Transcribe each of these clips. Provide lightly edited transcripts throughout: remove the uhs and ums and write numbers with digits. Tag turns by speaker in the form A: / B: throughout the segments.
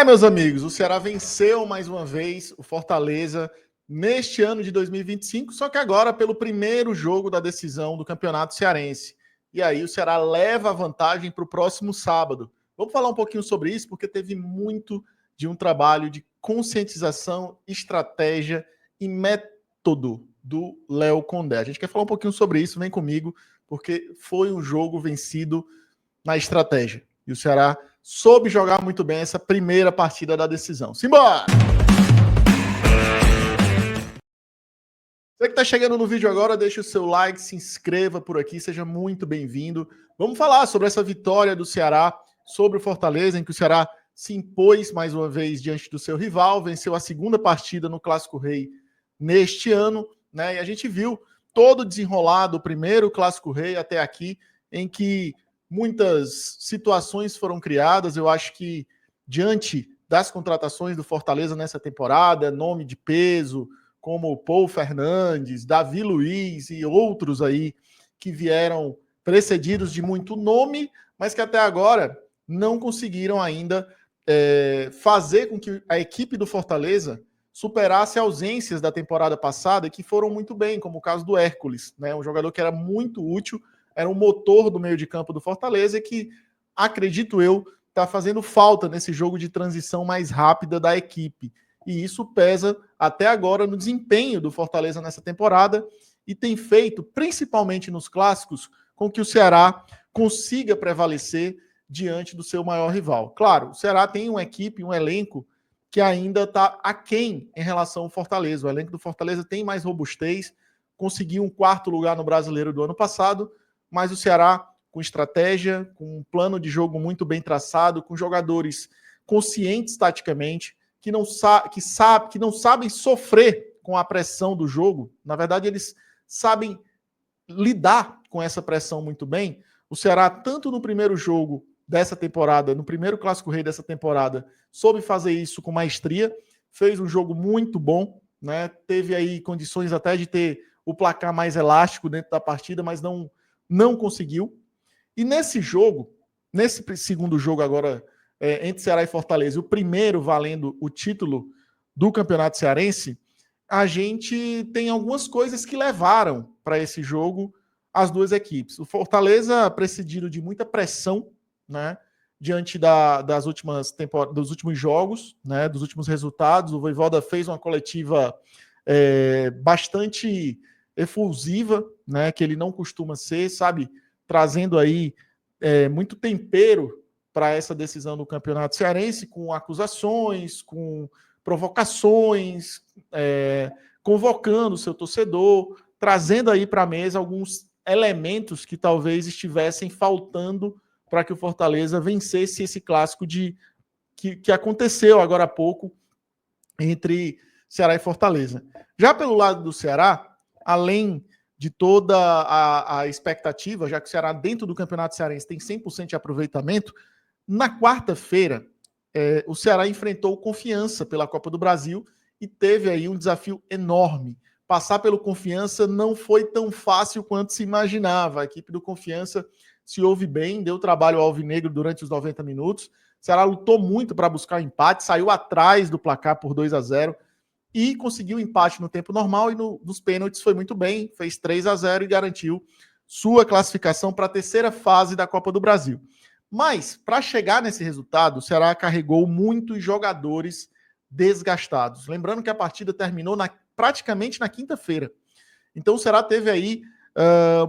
A: Meus amigos, o Ceará venceu mais uma vez o Fortaleza neste ano de 2025, só que agora pelo primeiro jogo da decisão do Campeonato Cearense. E aí o Ceará leva a vantagem para o próximo sábado. Vamos falar um pouquinho sobre isso, porque teve muito de um trabalho de conscientização, estratégia e método do Léo Condé. A gente quer falar um pouquinho sobre isso, vem comigo, porque foi um jogo vencido na estratégia. E o Ceará soube jogar muito bem essa primeira partida da decisão. Simbora! Você que está chegando no vídeo agora, deixa o seu like, se inscreva por aqui, seja muito bem-vindo. Vamos falar sobre essa vitória do Ceará sobre o Fortaleza, em que o Ceará se impôs mais uma vez diante do seu rival, venceu a segunda partida no Clássico Rei neste ano, né? E a gente viu todo desenrolado, o primeiro Clássico Rei até aqui, em que muitas situações foram criadas. Eu acho que diante das contratações do Fortaleza nessa temporada, nome de peso, como Paul Fernandes, Davi Luiz e outros aí que vieram precedidos de muito nome, mas que até agora não conseguiram ainda fazer com que a equipe do Fortaleza superasse ausências da temporada passada que foram muito bem, como o caso do Hércules, né? Um jogador que era muito útil, era um motor do meio de campo do Fortaleza e que, acredito eu, está fazendo falta nesse jogo de transição mais rápida da equipe. E isso pesa até agora no desempenho do Fortaleza nessa temporada e tem feito, principalmente nos clássicos, com que o Ceará consiga prevalecer diante do seu maior rival. Claro, o Ceará tem uma equipe, um elenco que ainda está aquém em relação ao Fortaleza. O elenco do Fortaleza tem mais robustez, conseguiu um quarto lugar no Brasileiro do ano passado, mas o Ceará, com estratégia, com um plano de jogo muito bem traçado, com jogadores conscientes taticamente, que não sabem sofrer com a pressão do jogo. Na verdade, eles sabem lidar com essa pressão muito bem. O Ceará, tanto no primeiro jogo dessa temporada, no primeiro Clássico Rei dessa temporada, soube fazer isso com maestria, fez um jogo muito bom, né? Teve aí condições até de ter o placar mais elástico dentro da partida, mas não conseguiu. E nesse jogo, nesse segundo jogo agora, entre Ceará e Fortaleza, o primeiro valendo o título do Campeonato Cearense, a gente tem algumas coisas que levaram para esse jogo as duas equipes. O Fortaleza precedido de muita pressão, né, diante dos últimos jogos, né, dos últimos resultados. O Vojvoda fez uma coletiva bastante efusiva, né, que ele não costuma ser, sabe, trazendo aí muito tempero para essa decisão do Campeonato Cearense, com acusações, com provocações, convocando o seu torcedor, trazendo aí para a mesa alguns elementos que talvez estivessem faltando para que o Fortaleza vencesse esse clássico que aconteceu agora há pouco entre Ceará e Fortaleza. Já pelo lado do Ceará, além de toda a expectativa, já que o Ceará dentro do Campeonato Cearense tem 100% de aproveitamento, na quarta-feira o Ceará enfrentou o Confiança pela Copa do Brasil e teve aí um desafio enorme. Passar pelo Confiança não foi tão fácil quanto se imaginava. A equipe do Confiança se ouve bem, deu trabalho ao Alvinegro durante os 90 minutos. O Ceará lutou muito para buscar o empate, saiu atrás do placar por 2-0 e conseguiu o empate no tempo normal e nos pênaltis foi muito bem, fez 3-0 e garantiu sua classificação para a terceira fase da Copa do Brasil. Mas, para chegar nesse resultado, o Ceará carregou muitos jogadores desgastados. Lembrando que a partida terminou praticamente na quinta-feira. Então o Ceará teve aí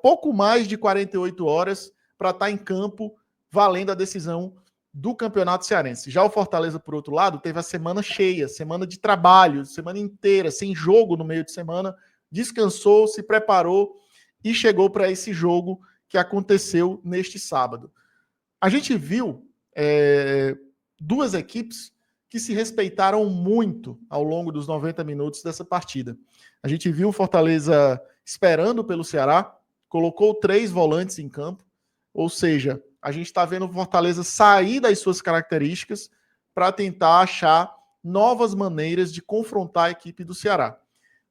A: pouco mais de 48 horas para estar em campo valendo a decisão do Campeonato Cearense. Já o Fortaleza, por outro lado, teve a semana cheia, semana de trabalho, semana inteira, sem jogo no meio de semana, descansou, se preparou e chegou para esse jogo que aconteceu neste sábado. A gente viu duas equipes que se respeitaram muito ao longo dos 90 minutos dessa partida. A gente viu o Fortaleza esperando pelo Ceará, colocou 3 volantes em campo, ou seja, a gente está vendo o Fortaleza sair das suas características para tentar achar novas maneiras de confrontar a equipe do Ceará.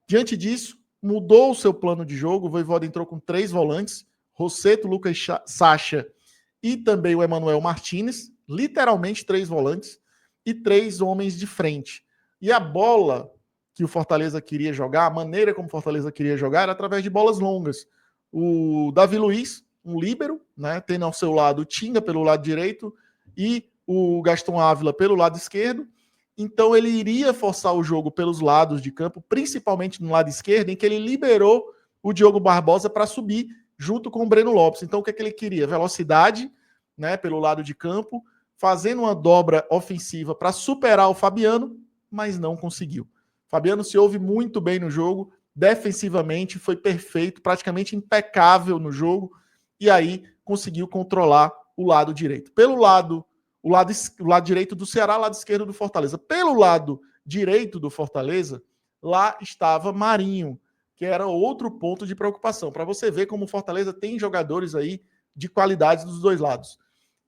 A: Diante disso, mudou o seu plano de jogo, o Vojvoda entrou com 3 volantes, Rossetto, Lucas Sacha e também o Emanuel Martinez, literalmente 3 volantes. e 3 homens de frente. E a bola que o Fortaleza queria jogar, a maneira como o Fortaleza queria jogar, era através de bolas longas. O Davi Luiz, um líbero, né, tendo ao seu lado o Tinga pelo lado direito e o Gaston Ávila pelo lado esquerdo. Então ele iria forçar o jogo pelos lados de campo, principalmente no lado esquerdo, em que ele liberou o Diogo Barbosa para subir junto com o Breno Lopes. Então o que é que ele queria? Velocidade, né, pelo lado de campo, fazendo uma dobra ofensiva para superar o Fabiano, mas não conseguiu. Fabiano se ouve muito bem no jogo, defensivamente foi perfeito, praticamente impecável no jogo, e aí conseguiu controlar o lado direito. Pelo lado, o lado direito do Ceará, lado esquerdo do Fortaleza. Pelo lado direito do Fortaleza, lá estava Marinho, que era outro ponto de preocupação, para você ver como o Fortaleza tem jogadores aí de qualidade dos dois lados.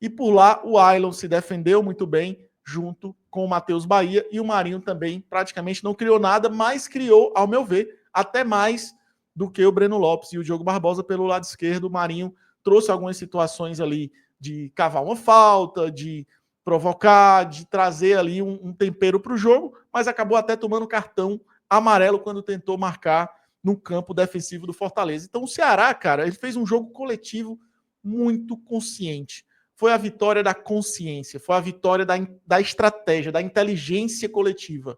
A: E por lá o Ailon se defendeu muito bem, junto com o Matheus Bahia, e o Marinho também praticamente não criou nada, mas criou, ao meu ver, até mais do que o Breno Lopes e o Diogo Barbosa pelo lado esquerdo. O Marinho trouxe algumas situações ali de cavar uma falta, de provocar, de trazer ali um tempero para o jogo, mas acabou até tomando cartão amarelo quando tentou marcar no campo defensivo do Fortaleza. Então o Ceará, cara, ele fez um jogo coletivo muito consciente. Foi a vitória da consciência, foi a vitória da estratégia, da inteligência coletiva.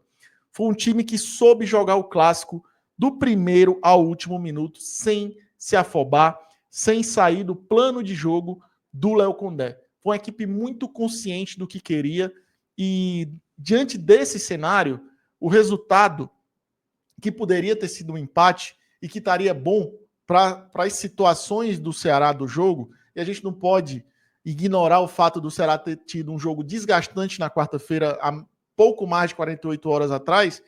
A: Foi um time que soube jogar o clássico do primeiro ao último minuto, sem se afobar, sem sair do plano de jogo do Léo Condé. Foi uma equipe muito consciente do que queria e, diante desse cenário, o resultado, que poderia ter sido um empate e que estaria bom para as situações do Ceará do jogo, e a gente não pode ignorar o fato do Ceará ter tido um jogo desgastante na quarta-feira, há pouco mais de 48 horas atrás,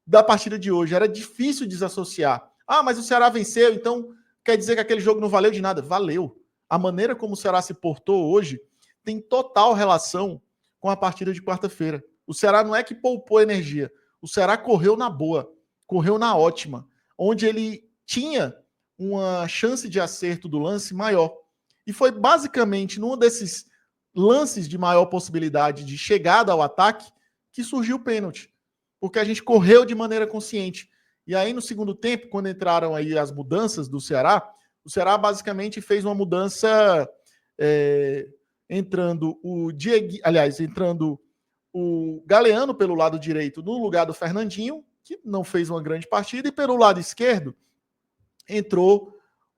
A: da partida de hoje. Era difícil desassociar. Ah, mas o Ceará venceu, então quer dizer que aquele jogo não valeu de nada? Valeu. A maneira como o Ceará se portou hoje tem total relação com a partida de quarta-feira. O Ceará não é que poupou energia. O Ceará correu na boa, correu na ótima, onde ele tinha uma chance de acerto do lance maior. E foi basicamente num desses lances de maior possibilidade de chegada ao ataque que surgiu o pênalti. Porque a gente correu de maneira consciente. E aí, no segundo tempo, quando entraram aí as mudanças do Ceará, o Ceará basicamente fez uma mudança entrando o Diego, aliás, entrando o Galeano pelo lado direito no lugar do Fernandinho, que não fez uma grande partida, e pelo lado esquerdo entrou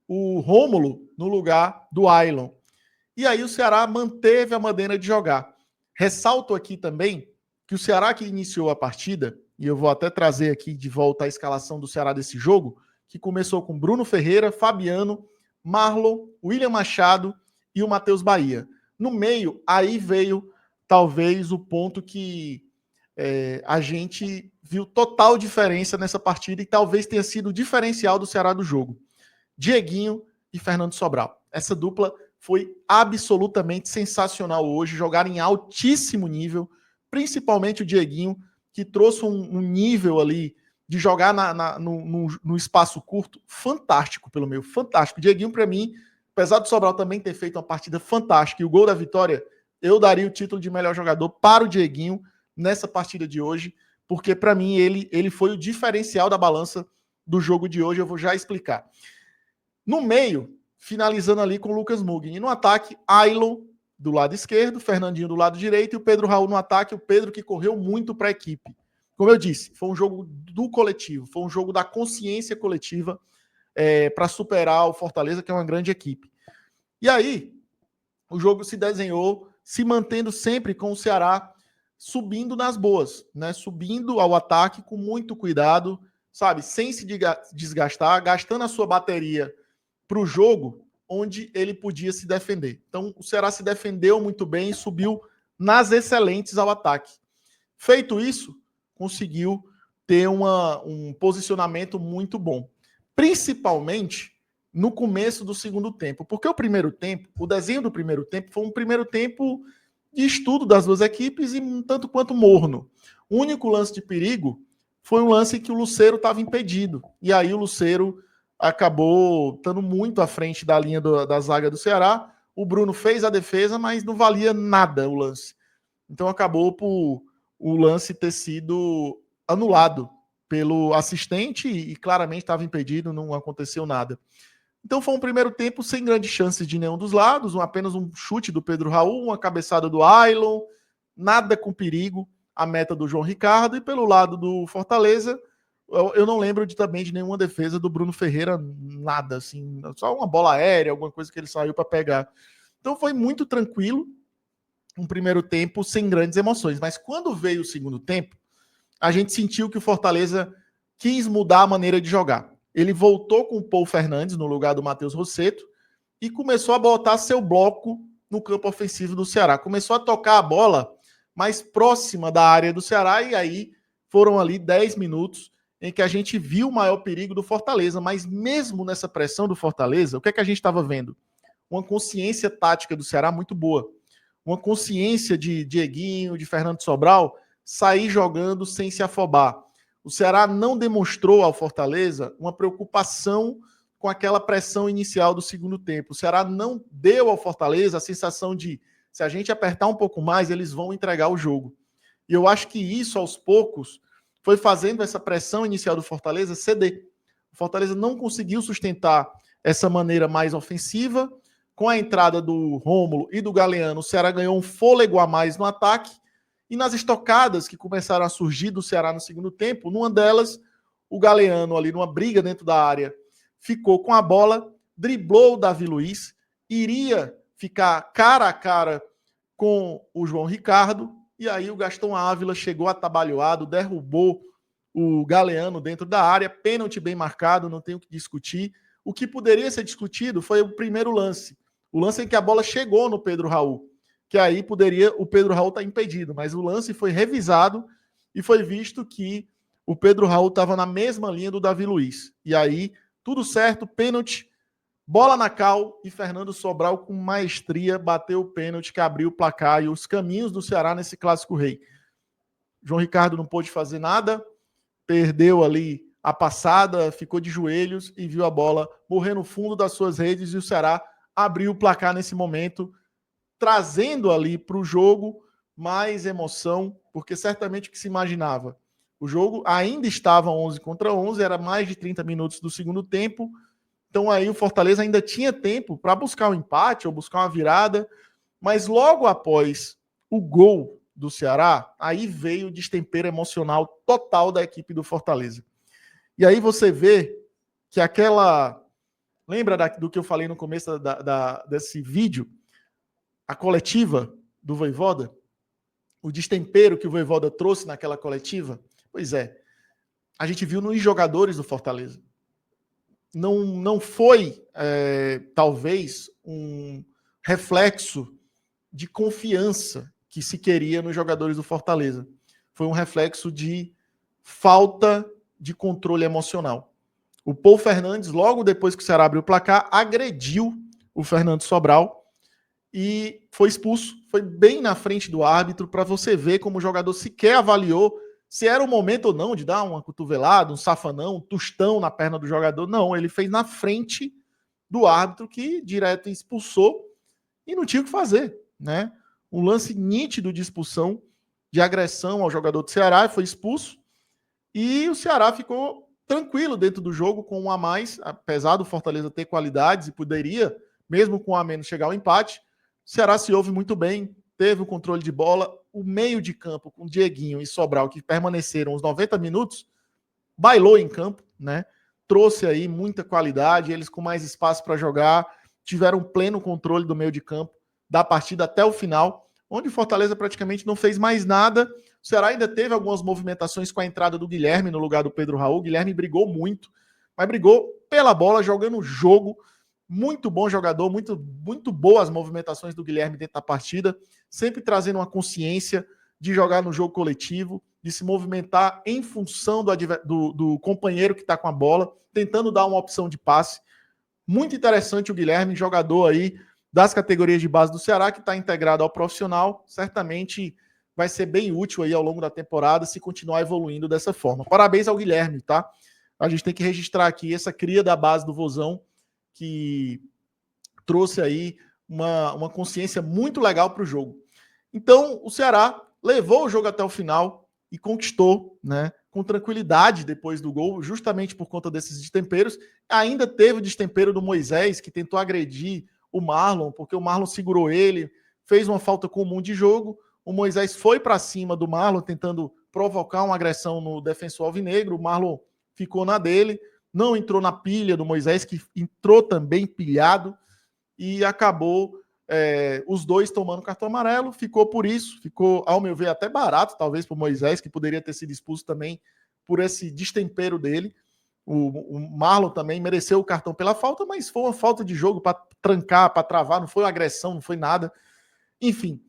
A: o Rômulo no lugar do Ailon. E aí o Ceará manteve a maneira de jogar. Ressalto aqui também que o Ceará que iniciou a partida, e eu vou até trazer aqui de volta a escalação do Ceará desse jogo, que começou com Bruno Ferreira, Fabiano, Marlon, William Machado e o Matheus Bahia. No meio, aí veio talvez o ponto que a gente viu total diferença nessa partida e talvez tenha sido o diferencial do Ceará do jogo. Dieguinho e Fernando Sobral. Essa dupla foi absolutamente sensacional hoje, jogaram em altíssimo nível, principalmente o Dieguinho, que trouxe um nível ali de jogar no espaço curto fantástico pelo meio, fantástico. O Dieguinho, para mim, apesar do Sobral também ter feito uma partida fantástica e o gol da vitória, eu daria o título de melhor jogador para o Dieguinho nessa partida de hoje, porque para mim ele foi o diferencial da balança do jogo de hoje, eu vou já explicar. No meio, finalizando ali com o Lucas Mugni. No ataque, Ailon do lado esquerdo, Fernandinho do lado direito e o Pedro Raul no ataque. O Pedro que correu muito para a equipe. Como eu disse, foi um jogo do coletivo, foi um jogo da consciência coletiva para superar o Fortaleza, que é uma grande equipe. E aí, o jogo se desenhou, se mantendo sempre com o Ceará subindo nas boas, né? Subindo ao ataque com muito cuidado, sabe? Sem se desgastar, gastando a sua bateria para o jogo onde ele podia se defender. Então, o Ceará se defendeu muito bem e subiu nas excelentes ao ataque. Feito isso, conseguiu ter um posicionamento muito bom. Principalmente no começo do segundo tempo. Porque o primeiro tempo, o desenho do primeiro tempo, foi um primeiro tempo de estudo das duas equipes e um tanto quanto morno. O único lance de perigo foi um lance em que o Lucero estava impedido. E aí o Lucero acabou estando muito à frente da linha da zaga do Ceará. O Bruno fez a defesa, mas não valia nada o lance. Então acabou por o lance ter sido anulado pelo assistente e claramente estava impedido, não aconteceu nada. Então foi um primeiro tempo sem grandes chances de nenhum dos lados, apenas um chute do Pedro Raul, uma cabeçada do Ailon, nada com perigo, a meta do João Ricardo, e pelo lado do Fortaleza, eu não lembro também de nenhuma defesa do Bruno Ferreira, nada, assim, só uma bola aérea, alguma coisa que ele saiu para pegar. Então foi muito tranquilo, um primeiro tempo sem grandes emoções, mas quando veio o segundo tempo, a gente sentiu que o Fortaleza quis mudar a maneira de jogar. Ele voltou com o Paul Fernandes no lugar do Matheus Rossetto e começou a botar seu bloco no campo ofensivo do Ceará. Começou a tocar a bola mais próxima da área do Ceará e aí foram ali 10 minutos em que a gente viu o maior perigo do Fortaleza, mas mesmo nessa pressão do Fortaleza, o que é que a gente estava vendo? Uma consciência tática do Ceará muito boa. Uma consciência de Dieguinho, de Fernando Sobral, sair jogando sem se afobar. O Ceará não demonstrou ao Fortaleza uma preocupação com aquela pressão inicial do segundo tempo. O Ceará não deu ao Fortaleza a sensação de, se a gente apertar um pouco mais, eles vão entregar o jogo. E eu acho que isso, aos poucos, foi fazendo essa pressão inicial do Fortaleza ceder. O Fortaleza não conseguiu sustentar essa maneira mais ofensiva. Com a entrada do Rômulo e do Galeano, o Ceará ganhou um fôlego a mais no ataque. E nas estocadas que começaram a surgir do Ceará no segundo tempo, numa delas, o Galeano ali numa briga dentro da área, ficou com a bola, driblou o Davi Luiz, iria ficar cara a cara com o João Ricardo, e aí o Gaston Ávila chegou atabalhoado, derrubou o Galeano dentro da área, pênalti bem marcado, não tem o que discutir. O que poderia ser discutido foi o primeiro lance, o lance em que a bola chegou no Pedro Raul, que aí poderia o Pedro Raul estar impedido, mas o lance foi revisado e foi visto que o Pedro Raul estava na mesma linha do Davi Luiz. E aí, tudo certo, pênalti, bola na cal e Fernando Sobral com maestria bateu o pênalti que abriu o placar e os caminhos do Ceará nesse Clássico Rei. João Ricardo não pôde fazer nada, perdeu ali a passada, ficou de joelhos e viu a bola morrer no fundo das suas redes e o Ceará abriu o placar nesse momento, trazendo ali para o jogo mais emoção, porque certamente o que se imaginava, o jogo ainda estava 11 contra 11, era mais de 30 minutos do segundo tempo, então aí o Fortaleza ainda tinha tempo para buscar um empate ou buscar uma virada, mas logo após o gol do Ceará, aí veio o destempero emocional total da equipe do Fortaleza. E aí você vê que aquela... Lembra do que eu falei no começo desse vídeo? A coletiva do Vojvoda? O destempero que o Vojvoda trouxe naquela coletiva? Pois é. A gente viu nos jogadores do Fortaleza. Não foi, talvez, um reflexo de confiança que se queria nos jogadores do Fortaleza. Foi um reflexo de falta de controle emocional. O Paul Fernandes, logo depois que o Ceará abriu o placar, agrediu o Fernando Sobral e foi expulso. Foi bem na frente do árbitro para você ver como o jogador sequer avaliou se era o momento ou não de dar uma cotovelada, um safanão, um tostão na perna do jogador. Não, ele fez na frente do árbitro que direto expulsou e não tinha o que fazer, né? Um lance nítido de expulsão, de agressão ao jogador do Ceará, foi expulso e o Ceará ficou tranquilo dentro do jogo, com um a mais, apesar do Fortaleza ter qualidades e poderia, mesmo com um a menos, chegar ao empate. O Ceará se ouve muito bem, teve o controle de bola, o meio de campo com Dieguinho e Sobral, que permaneceram os 90 minutos, bailou em campo, né? Trouxe aí muita qualidade, eles com mais espaço para jogar, tiveram pleno controle do meio de campo, da partida até o final, onde o Fortaleza praticamente não fez mais nada. O Ceará ainda teve algumas movimentações com a entrada do Guilherme no lugar do Pedro Raul. O Guilherme brigou muito, mas brigou pela bola, jogando o jogo. Muito bom jogador, muito boas movimentações do Guilherme dentro da partida, sempre trazendo uma consciência de jogar no jogo coletivo, de se movimentar em função do companheiro que está com a bola, tentando dar uma opção de passe. Muito interessante o Guilherme, jogador aí das categorias de base do Ceará, que está integrado ao profissional, certamente vai ser bem útil aí ao longo da temporada se continuar evoluindo dessa forma. Parabéns ao Guilherme, tá? A gente tem que registrar aqui essa cria da base do Vozão, que trouxe aí uma consciência muito legal para o jogo. Então, o Ceará levou o jogo até o final e conquistou, né, com tranquilidade depois do gol, justamente por conta desses destemperos. Ainda teve o destempero do Moisés, que tentou agredir o Marlon, porque o Marlon segurou ele, fez uma falta comum de jogo. O Moisés foi para cima do Marlon, tentando provocar uma agressão no defensor alvinegro. O Marlon ficou na dele, não entrou na pilha do Moisés, que entrou também pilhado, e acabou os dois tomando cartão amarelo. Ficou por isso, ficou, ao meu ver, até barato, talvez, para o Moisés, que poderia ter sido expulso também por esse destempero dele. O Marlon também mereceu o cartão pela falta, mas foi uma falta de jogo para trancar, para travar, não foi uma agressão, não foi nada. Enfim,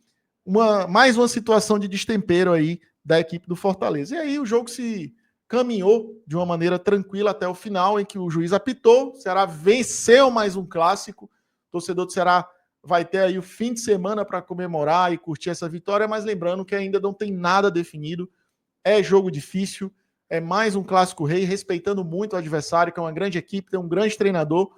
A: mais uma situação de destempero aí da equipe do Fortaleza. E aí o jogo se caminhou de uma maneira tranquila até o final, em que o juiz apitou, o Ceará venceu mais um clássico, o torcedor do Ceará vai ter aí o fim de semana para comemorar e curtir essa vitória, mas lembrando que ainda não tem nada definido, é jogo difícil, é mais um clássico rei, respeitando muito o adversário, que é uma grande equipe, tem um grande treinador,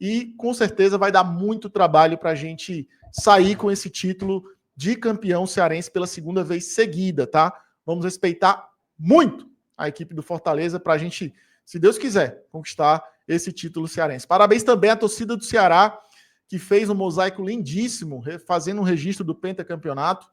A: e com certeza vai dar muito trabalho para a gente sair com esse título de campeão cearense pela segunda vez seguida, tá? Vamos respeitar muito a equipe do Fortaleza para a gente, se Deus quiser, conquistar esse título cearense. Parabéns também à torcida do Ceará, que fez um mosaico lindíssimo, fazendo um registro do pentacampeonato.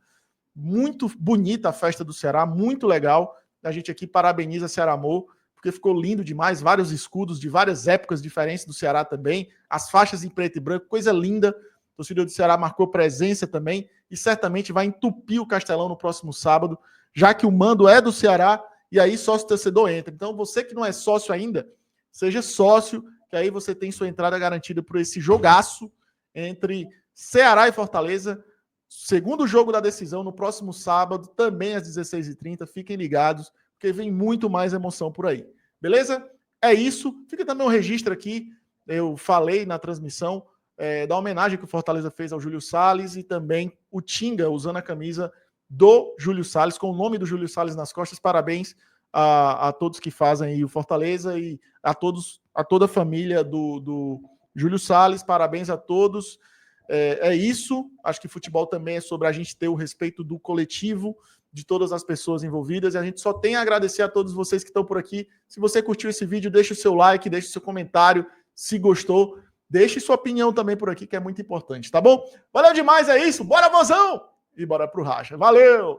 A: Muito bonita a festa do Ceará, muito legal. A gente aqui parabeniza Ceará Amor, porque ficou lindo demais, vários escudos de várias épocas diferentes do Ceará também, as faixas em preto e branco, coisa linda. O torcedor do Ceará marcou presença também e certamente vai entupir o Castelão no próximo sábado, já que o mando é do Ceará e aí sócio torcedor entra. Então você que não é sócio ainda, seja sócio, que aí você tem sua entrada garantida por esse jogaço entre Ceará e Fortaleza. Segundo jogo da decisão no próximo sábado, também às 16h30. Fiquem ligados, porque vem muito mais emoção por aí. Beleza? É isso. Fica também um registro aqui. Eu falei na transmissão da homenagem que o Fortaleza fez ao Júlio Salles e também o Tinga usando a camisa do Júlio Salles, com o nome do Júlio Salles nas costas. Parabéns a todos que fazem aí o Fortaleza e a toda a família do Júlio Salles. Parabéns a todos. É isso. Acho que futebol também é sobre a gente ter o respeito do coletivo, de todas as pessoas envolvidas, e a gente só tem a agradecer a todos vocês que estão por aqui. Se você curtiu esse vídeo, deixe o seu like, deixe o seu comentário, se gostou, deixe sua opinião também por aqui, que é muito importante, tá bom? Valeu demais, é isso, bora Vozão! E bora pro racha. Valeu!